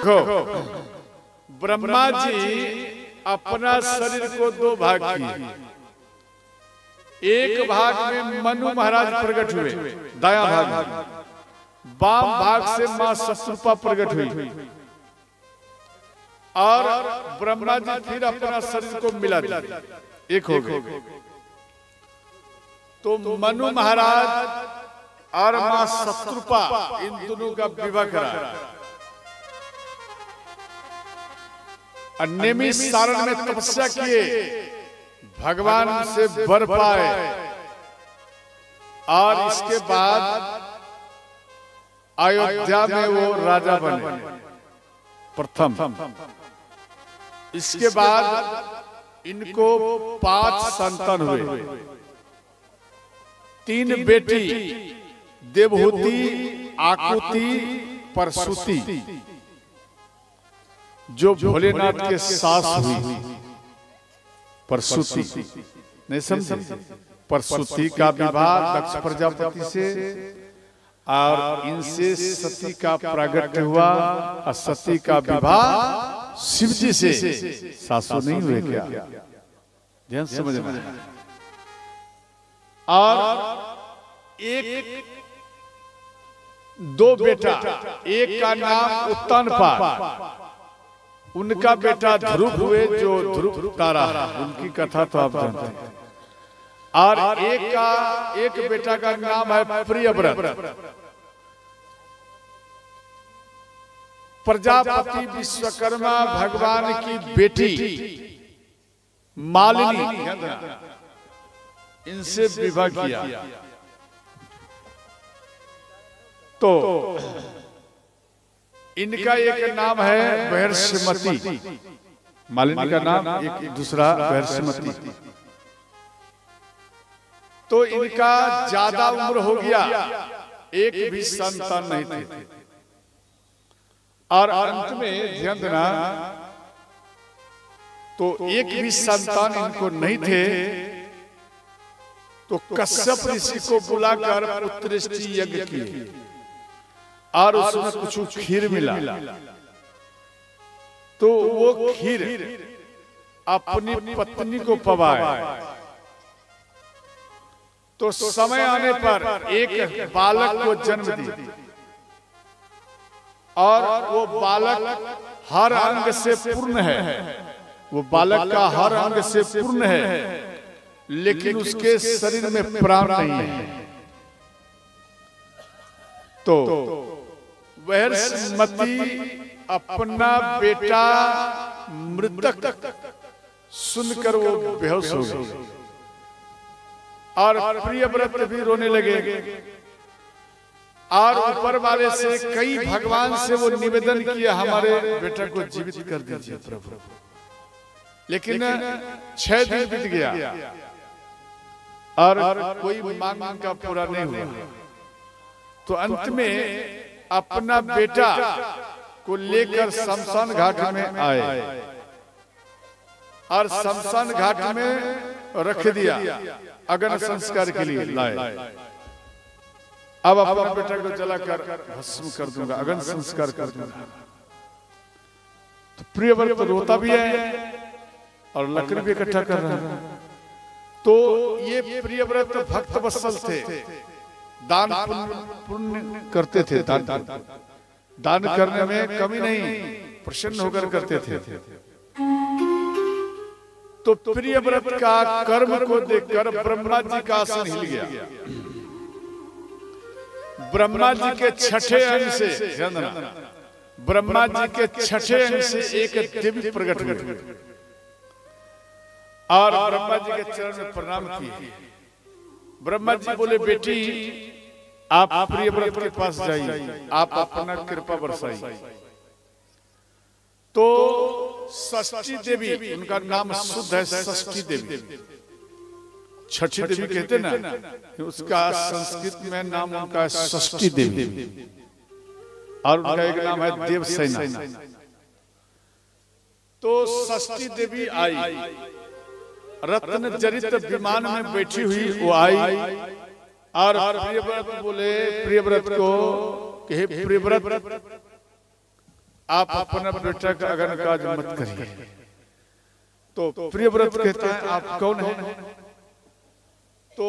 देखो ब्रह्मा जी अपना शरीर को दो भाग किए। एक भाग में मनु महाराज प्रकट हुए, दाया भाग में, बाम भाग से मां शतरूपा प्रकट हुई और ब्रह्मा जी फिर अपना शरीर को मिला दिया, एक हो गए। तो मनु महाराज और मां शतरूपा इन दोनों का विवाह करा। नेमी सारण में तपस्या किए, भगवान से वर पाए और इसके बाद अयोध्या में वो राजा बने प्रथम। इसके बाद इनको 5 संतान हुए, 3 बेटी देवहूति, आकुति, परसुति, जो भोलेनाथ के सास हुई परसुति। नहीं समझे? परसुति का विवाह दक्ष प्रजापति से और इनसे सती का प्रागट्य हुआ और सती का विवाह शिव जी से। सासू नहीं हुए क्या? ध्यान समझना। और एक 2 बेटा, एक का नाम उत्तानपाद, उनका बेटा ध्रुव हुए जो ध्रुव तारा है, उनकी कथा तो आप जानते हैं। और एक बेटा का नाम है प्रियव्रत। प्रजापति विश्वकर्मा भगवान की बेटी मालिनी, इनसे विवाह किया। तो इनका एक नाम है बहर्षमती, मालिनी का नाम, एक दूसरा बहर्षमती। तो इनका ज्यादा उम्र हो गया, एक भी संतान नहीं थे। और अंत में ध्यान देना, तो एक भी संतान इनको नहीं थे। तो कश्यप ऋषि को बुलाकर पुत्रष्टि यज्ञ किए और उसमें कुछ खीर मिला। तो वो खीर अपनी पत्नी को पवाए। तो समय आने पर एक बालक को जन्म दी और वो बालक हर अंग से पूर्ण है। वो बालक का हर अंग से पूर्ण है, लेकिन उसके शरीर में प्राण नहीं है। तो बहर्षमती अपना बेटा मृतक सुनकर वो बेहोश हो गई और प्रियव्रत भी रोने लगे। और ऊपर वाले से कई भगवान से वो निवेदन किया, हमारे बेटा को जीवित कर दीजिए प्रभु। लेकिन 6 दिन बीत गया और कोई मांग का पूरा नहीं हुआ। तो अंत में अपना बेटा को लेकर शमशान घाट में आए और शमशान घाट में रख दिया, अग्नि संस्कार के लिए लाए। अब अपना बेटा को जलाकर भस्म कर दूंगा, अग्नि संस्कार कर दूंगा। तो प्रियव्रत रोता भी है और लकड़ी भी इकट्ठा कर रहा है। तो ये प्रियव्रत भक्त वत्सल थे, दान पुण्य करते थे। दान करने में कमी नहीं, प्रसन्न होकर करते थे। तो प्रियव्रत का कर्म को देखकर ब्रह्मा जी का आसन हिल गया। ब्रह्मा जी के 6ठे अंग से, ब्रह्मा जी के 6ठे अंग से एक देवी प्रकट हुई और ब्रह्मा जी के चरण में प्रणाम किए। ब्रह्मा जी बोले, बेटी आप प्रियव्रत के पास जाइए, आप अपना कृपा बरसाइए। तो षष्ठी देवी, उनका नाम शुद्ध है षष्ठी देवी, 6ठी देवी कहते ना, उसका संस्कृत में नाम उनका षष्ठी देवी और उनका एक नाम है देवसेना। तो षष्ठी देवी आई, रत्न जनित विमान में बैठी हुई वो आई और प्रियव्रत बोले, प्रियव्रत को कि प्रियव्रत आप अपना बेटा का अगन काज मत करिए। तो प्रियव्रत कहता है आप कौन है? तो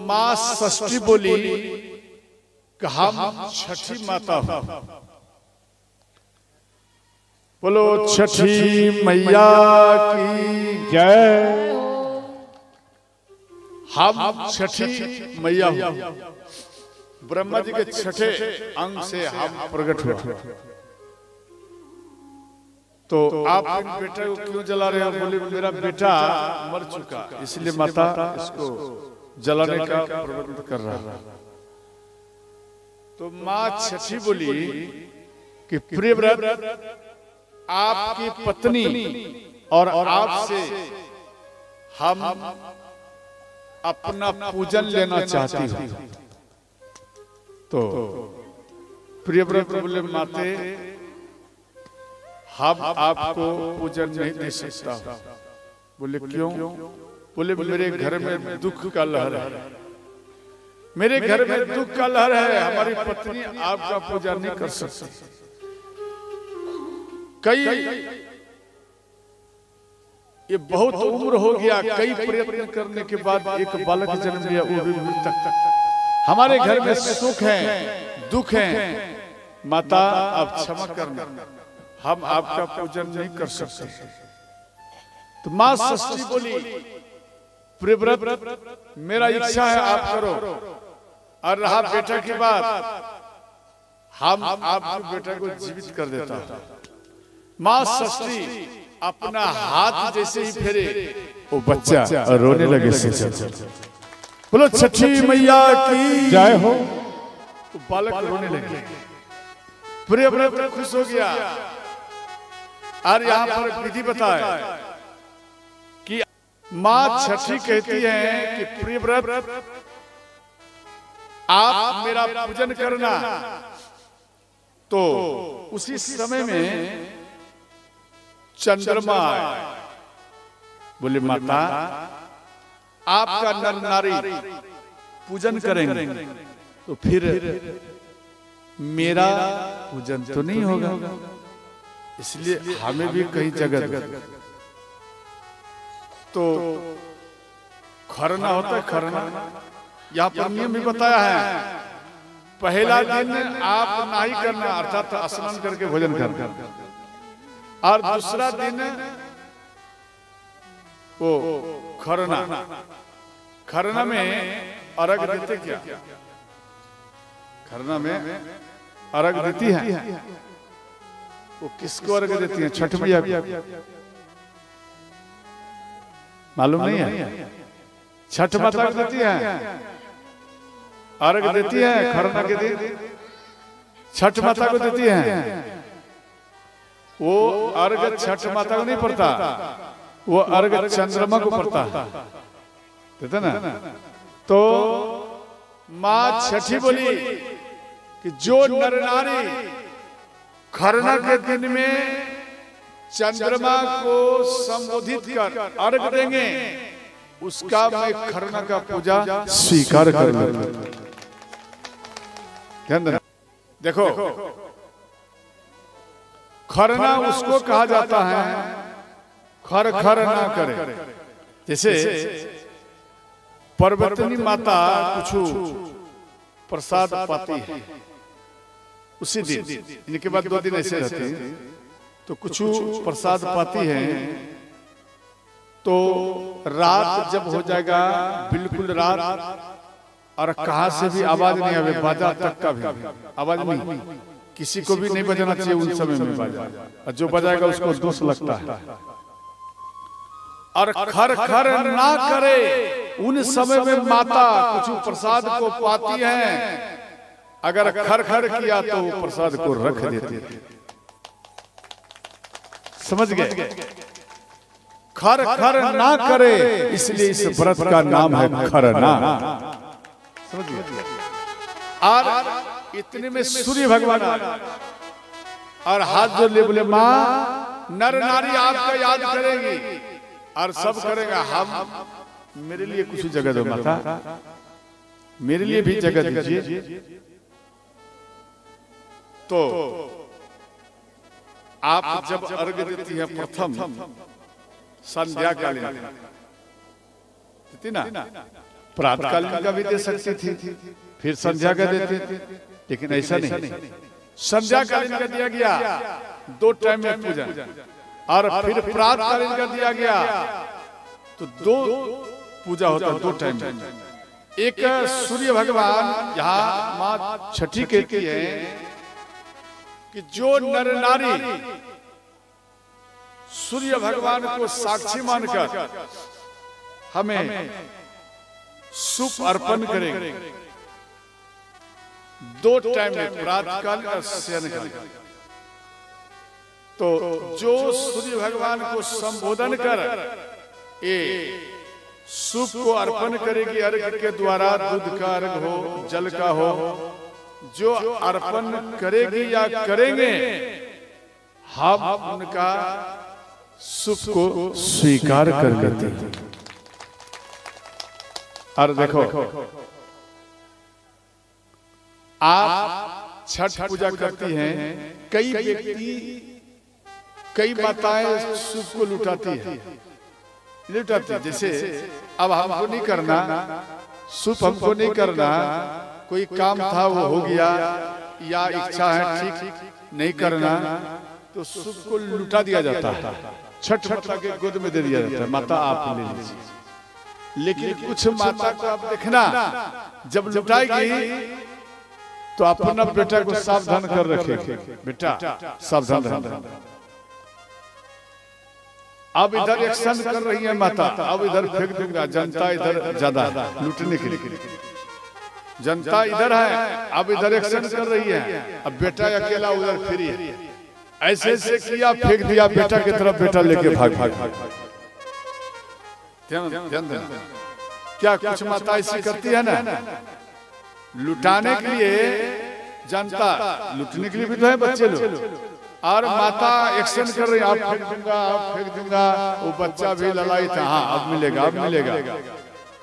माँ षष्ठी बोली कि हम छठी माता हूं। बोलो छठी मैया की जय। हम छठी मैया हूं। ब्रह्मा जी के छठे अंग से हम प्रकट हुआ। तो आप इन बेटे को क्यों जला रहे हो? बोले मेरा बेटा मर चुका, इसलिए माता इसको जलाने का प्रबंध कर रहा। तो माँ छठी बोली कि प्रियव्रत आपकी पत्नी और आपसे हम अपना पूजन लेना चाहती हूँ। तो प्रियव्रत बोले माते हम आपको पूजन नहीं दे सकता। बोले क्यों? बोले मेरे घर में दुख का लहर है, मेरे घर में दुख का लहर है, हमारी पत्नी आपका पूजा नहीं कर सकती। कई ये बहुत उम्र हो गया, कई प्रयत्न करने के बाद एक बालक जन्म लिया, वो भी मृतक। हमारे घर में सुख है दुख है, माता आप क्षमा करना, हम आपका पूजन नहीं कर सकते। तो माँ षष्ठी बोली प्रियव्रत मेरा इच्छा है आप करो, और रहा बेटा की बात, हम आपके बेटा को जीवित कर देता हूं। माँ षष्ठी अपना हाथ जैसे ही फेरे वो बच्चा रोने लगे। बोलो छठी मैया की जय हो। वो बालक रोने लगे, प्रियव्रत खुश हो गया। और यहाँ पर विधि बताए कि माँ छठी कहती है कि प्रियव्रत आप मेरा पूजन करना। तो उसी समय में चंद्रमा आए। बोले माता आपका नर नारी पूजन करेंगे तो फिर मेरा पूजन तो नहीं होगा, इसलिए हमें भी कहीं जगह दो। तो खरना होता है, खरना यहाँ पर नियम भी बताया है। पहला दिन आप नहीं करना, अर्थात स्नान करके भोजन करना, और दूसरा दिन वो खरना। खरना में अर्घ देते क्या? खरना में अर्घ देती है, वो किसको अर्घ देती है? छठ मैया। मालूम नहीं है? छठ माता को देती है, अर्घ देती है खरना के दिन, छठ माता को देती है। वो अर्घ छठ माता को नहीं पड़ता, वो अर्घ चंद्रमा को पड़ता देता ना। तो माँ छठी बोली कि जो नर नारी खरना के दिन में चंद्रमा को संबोधित कर अर्घ देंगे, उसका मैं खरना का पूजा स्वीकार कर लूंगा। देखो खरना उसको कहा जाता है खर खर ना करे। जैसे पर्वतनी माता कुछ प्रसाद पाती है उसी दिन, इनके बाद 2 दिन ऐसे रहते हैं, तो कुछ प्रसाद पाती है। तो रात जब हो जाएगा, बिल्कुल रात, और कहां से भी आवाज नहीं आवे, बाजा तक का भी आवाज नहीं, किसी को भी नहीं बजाना चाहिए उन समय में बाजा, और जो बजाएगा उसको दोष लगता है। और खर खर ना करे उन समय में माता कुछ प्रसाद को पाती है, अगर खर खर किया तो वो प्रसाद को रख देते थे। समझ गए? खर खर ना करे, इसलिए इस व्रत का नाम है खरना। समझ गए? और इतने में सूर्य भगवान और हाथ जोड़ ले, बोले माँ नर नारी आपका याद करेंगी और सब करेगा, हम मेरे लिए कुछ जगह दो माता, मेरे लिए भी जगह दीजिए। तो आप जब अर्घ देती है प्रथम संध्या कालीन देती ना, प्रातः कालीन का भी दे सकती थी, फिर संध्या का देते थे, लेकिन ऐसा नहीं, संध्या कालीन का दिया गया 2 टाइम में पूजन, और फिर प्रातः कालीन का दिया गया तो 2 पूजा होता है 2 टाइम में। एक सूर्य भगवान, यहाँ माँ छठी कहती है कि जो नर नारी सूर्य भगवान को साक्षी मानकर हमें सूप अर्पण करेंगे 2 टाइम में, प्रातःकाल और सायंकाल, तो जो सूर्य भगवान को संबोधन कर ये सूप को अर्पण करेगी, अर्घ के द्वारा दूध का अर्घ हो, जल का हो, जो अर्पण करेगी या करेंगे, हम उनका सूप को स्वीकार कर लेते हैं। और देखो, आप छठ पूजा करती हैं, कई व्यक्ति, कई माताएं सूप को लुटाती है, जैसे अब हमको नहीं करना, सूप हमको नहीं करना, कोई काम था वो हो गया, या इच्छा है ठीक नहीं करना, तो सूप को लुटा दिया जाता है, छठ माता के गोद में दे दिया जाता है, माता आप ले लीजिए। लेकिन कुछ माता को आप देखना, जब लुटाएगी तो अपना बेटा को सावधान कर रखेगी, बेटा सावधान रहना, अब इधर एक्शन कर रही है माता, अब इधर फेंक दूंगा, जनता इधर ज्यादा लूटने के लिए, जनता इधर है, अब इधर एक्शन कर रही है, अब बेटा अकेला उधर फ्री है, ऐसे ऐसे किया, फेंक दिया बेटा की तरफ, बेटा लेके भाग। ध्यान देना, क्या कुछ माता ऐसी करती है ना, लुटाने के लिए, जनता लुटने के लिए भी तो है बच्चे लोग, और माता एक्शन कर रही है, आप फेंक दूंगा, आप फेंक दूंगा, वो बच्चा भी ललाई था, हाँ अब मिलेगा, अब मिलेगा,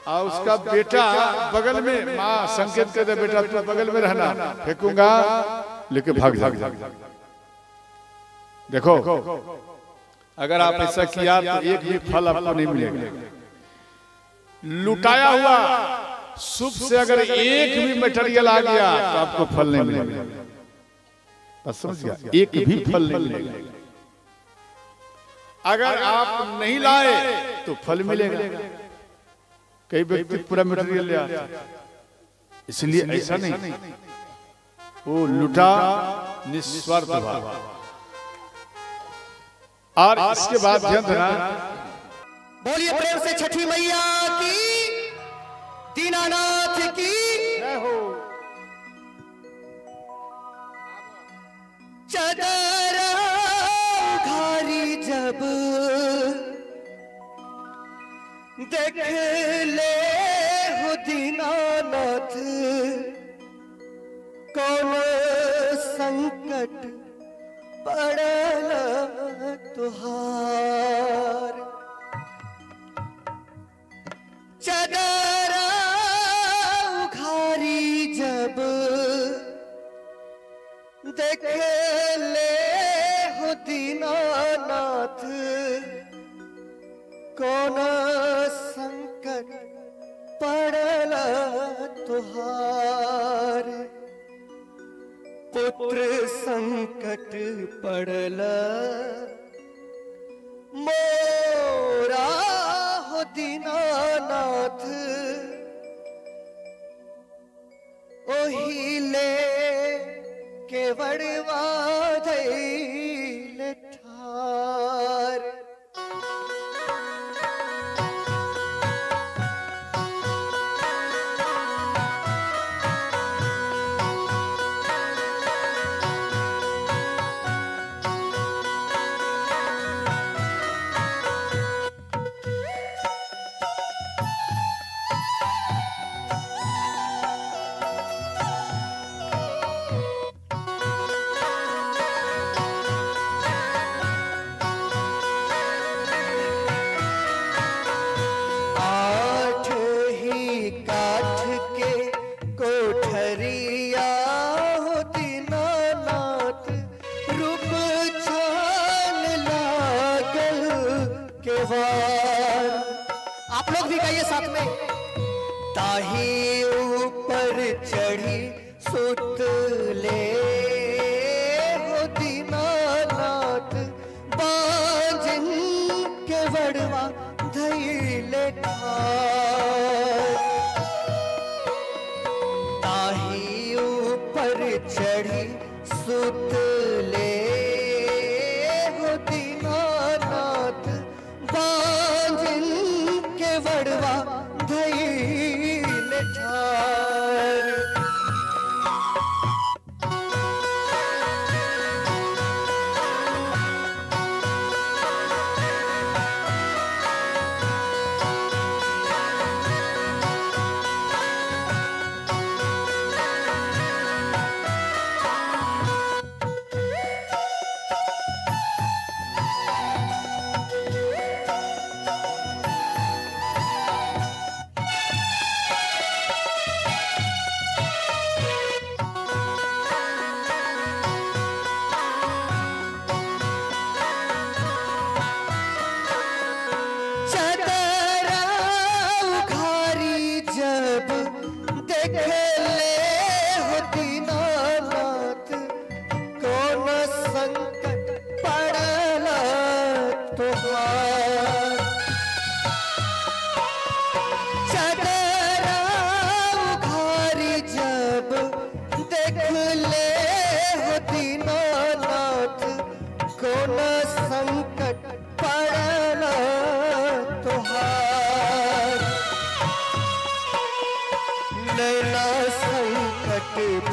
और उसका बेटा बगल में, माँ संकेत कर दे बेटा तू बगल में रहना, फेंकूंगा लेके भाग जा। देखो, अगर आप ऐसा किया तो एक भी फल आपको नहीं मिलेगा। लुटाया हुआ सूप से अगर एक भी मटेरियल आ गया तो आपको फल नहीं मिलेगा, बस समझ गया, एक भी फल नहीं मिलेगा। अगर आप नहीं लाए तो फल मिलेगा। कई व्यक्ति पूरा मटेरियल ले आते, इसलिए ऐसा नहीं, वो लुटा निस्वार्थ भाव। और इसके बाद ध्यान देना, बोलिए प्रेम से छठी मैया की, दीनानाथ की जय हो। चदर उघारी जब देख ले हो दीनानाथ, कौन संकट पड़ल तुहार। चदर उघारी जब देख ले हो दीनानाथ, कौन संकट पड़ल तुहार। पुत्र संकट पड़ल मोरा हो दीनानाथ, ओहिले केवड़वा धैल ठार। ताही ऊपर चढ़ी सुत ले हो दीनानाथ बांझन के वड़वा धैले ठार। ताही ऊपर चढ़ी सुत ले हो दीनानाथ बांझन के वड़वा धैले ठार।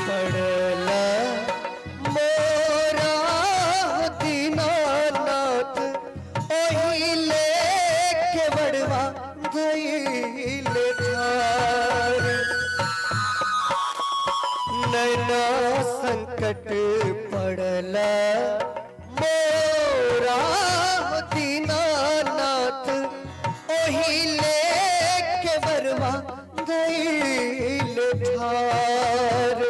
पड़ला मोरा दीनानाथ ओही लेके बड़वा धैले ठार। नैना संकट पड़ला मोरा दीनानाथ ओही लेके बड़वा धैले ठार।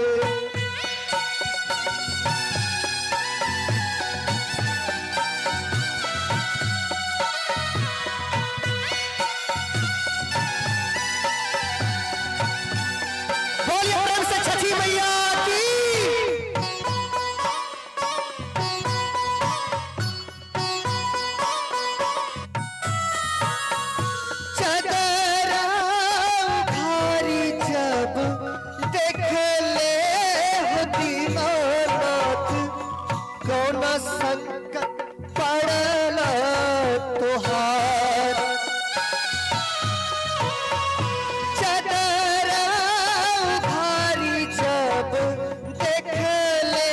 बोलिए प्रेम से छठी मैया की। चदरा उखारी जब देख ले हो दीनानाथ कौन संकट पड़ला तोहार। चदरा उखारी जब देख ले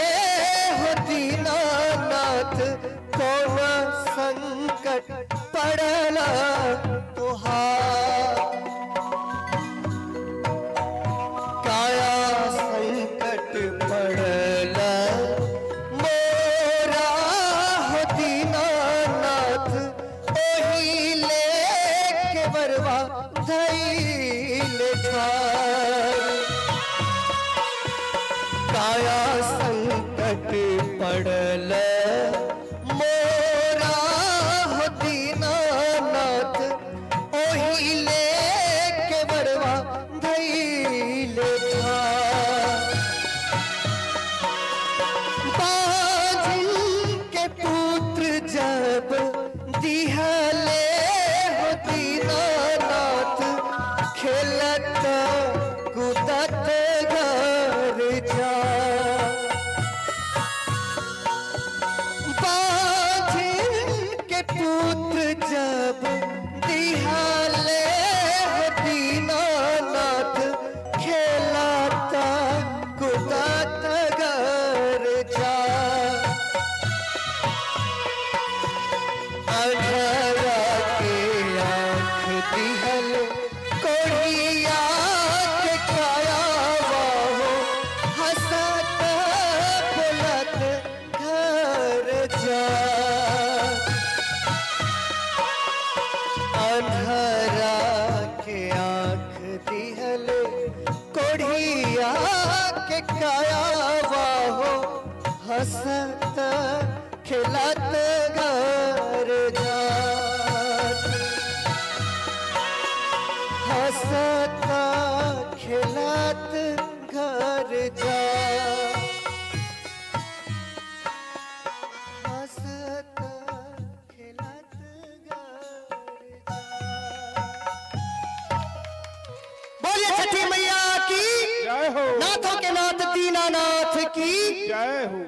हो दीनानाथ कौन संकट पड़ला तोहार। काया संकट पड़ला मोरा हो दीनानाथ ओही लेके बरवा धैले ठार। काया संकट पड़ला मोरा हो दीनानाथ ओही लेके बड़वा धैले ठार। बांझिन के पुत्र जब दिहले हो दीनानाथ खेलत कूदत घर जा। बांझिन के पुत्र जब दिहले हो दीनानाथ खेलत कूदत घर जा। अंधरा के आँख दिहल कोढ़िया के काया वाहो हंसत खेलत घर जा। अंधरा के आँख दिहल कोढ़िया के काया वाहो हंसत खिलत घर जा। हंसता खिलात घर जा, हंसत खिलात घर जा। बोलिए छठी मैया की जय हो, नाथों के नाथ दीनानाथ की जय हो।